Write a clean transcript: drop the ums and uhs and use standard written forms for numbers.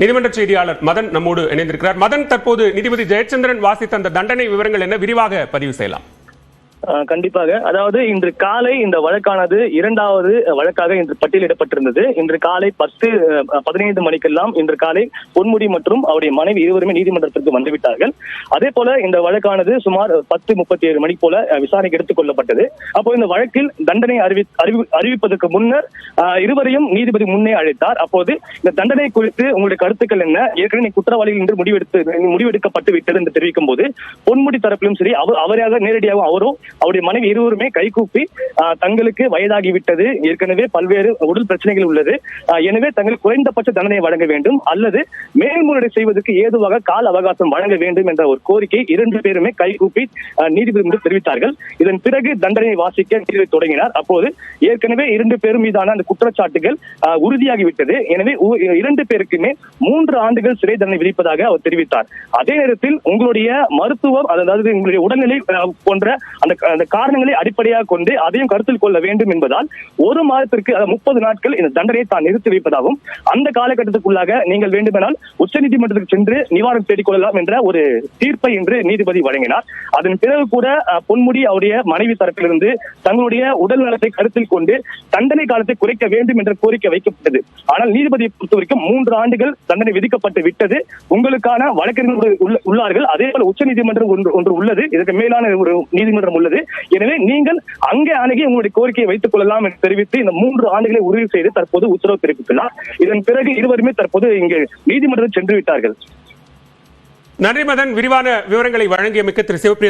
நீதிமன்ற செய்தியாளர் மதன் நம்மோடு இணைந்திருக்கிறார். மதன், தற்போது நீதிபதி ஜெயச்சந்திரன் வாசித்த அந்த தண்டனை விவரங்கள் என்ன, விரிவாக பதிவு செய்யலாம்? கண்டிப்பாக. அதாவது இன்று காலை இந்த வழக்கானது இரண்டாவது வழக்காக இன்று பட்டியலிடப்பட்டிருந்தது. இன்று காலை 10:15 மணிக்கெல்லாம் இன்று காலை பொன்முடி மற்றும் அவருடைய மனைவி இருவருமே நீதிமன்றத்திற்கு வந்துவிட்டார்கள். அதே போல இந்த வழக்கானது சுமார் 10:37 மணி போல விசாரணைக்கு எடுத்துக் கொள்ளப்பட்டது. அப்போ இந்த வழக்கில் தண்டனை அறிவிப்பதற்கு முன்னர் இருவரையும் நீதிபதி முன்னே அழைத்தார். அப்போது இந்த தண்டனை குறித்து உங்களுடைய கருத்துக்கள் என்ன, ஏற்கனவே குற்றவாளிகள் என்று முடிவெடுக்கப்பட்டு விட்டது என்று தெரிவிக்கும் போது பொன்முடி தரப்பிலும் சரி, அவராக நேரடியாக அவரும் அவருடைய மனைவி இருவருமே கைகூப்பி தங்களுக்கு வயதாகிவிட்டது, ஏற்கனவே பல்வேறு உடல் பிரச்சனைகள் உள்ளது, எனவே தங்களுக்கு குறைந்தபட்ச தண்டனை வழங்க வேண்டும் அல்லது மேல்முறையீடு செய்வதற்கு ஏதுவாக கால அவகாசம் வழங்க வேண்டும் என்ற ஒரு கோரிக்கை இரண்டு பேருமே கைகூப்பி நீதிபதி முன்பு தெரிவித்தார்கள். இதன் பிறகு தண்டனை வாசிக்க நீதிபதி தொடங்கினார். அப்போது ஏற்கனவே இரண்டு பேரும் மீதான அந்த குற்றச்சாட்டுகள் உறுதியாகிவிட்டது. எனவே இரண்டு பேருக்குமே 3 ஆண்டுகள் சிறை தண்டனை விதிப்பதாக அவர் தெரிவித்தார். அதே நேரத்தில் உங்களுடைய மருத்துவம், அதாவது உங்களுடைய உடல்நிலை போன்ற அந்த காரணங்களை அடிப்படையாக கொண்டு அதையும் கருத்தில் கொள்ள வேண்டும் என்பதால் 1 மாதத்திற்கு 30 நாட்கள் இந்த தண்டனையை தான் நிறுத்தி வைப்பதாகவும், அந்த காலகட்டத்துக்குள்ளாக நீங்கள் வேண்டுமென்றால் உச்சநீதிமன்றத்துக்கு சென்று நிவாரணம் தேடிக் கொள்ளலாம் என்ற ஒரு தீர்ப்பை இன்று நீதிபதி வழங்கினார். அதன் பிறகு கூட பொன்முடி அவருடைய மனைவி தரப்பிலிருந்து தங்களுடைய உடல் நலத்தை கருத்தில் கொண்டு தண்டனை காலத்தை குறைக்க வேண்டும் என்ற கோரிக்கை வைக்கப்பட்டது. ஆனால் நீதிபதியை பொறுத்தவரைக்கும் 3 ஆண்டுகள் தண்டனை விதிக்கப்பட்டு விட்டது, உங்களுக்கான வழக்கறிஞர்கள் உள்ளார்கள், அதே போல உச்சநீதிமன்றம் ஒன்று உள்ளது, இதற்கு மேலான ஒரு நீதிமன்றம் உள்ளது, எனவே நீங்கள் அங்கே அணுகி உங்களுடைய கோரிக்கையை வைத்துக் கொள்ளலாம் என்று தெரிவித்து இந்த 3 ஆண்டுகளை உறுதி செய்து தற்போது உத்தரவு பிறப்பித்துள்ளார். இதன் பிறகு இருவருமே தற்போது இங்கு நீதிமன்றம் சென்று விட்டார்கள். நன்றி மதன், விரிவான விவரங்களை வழங்கியமைக்கு திரு சிவபிரியன்.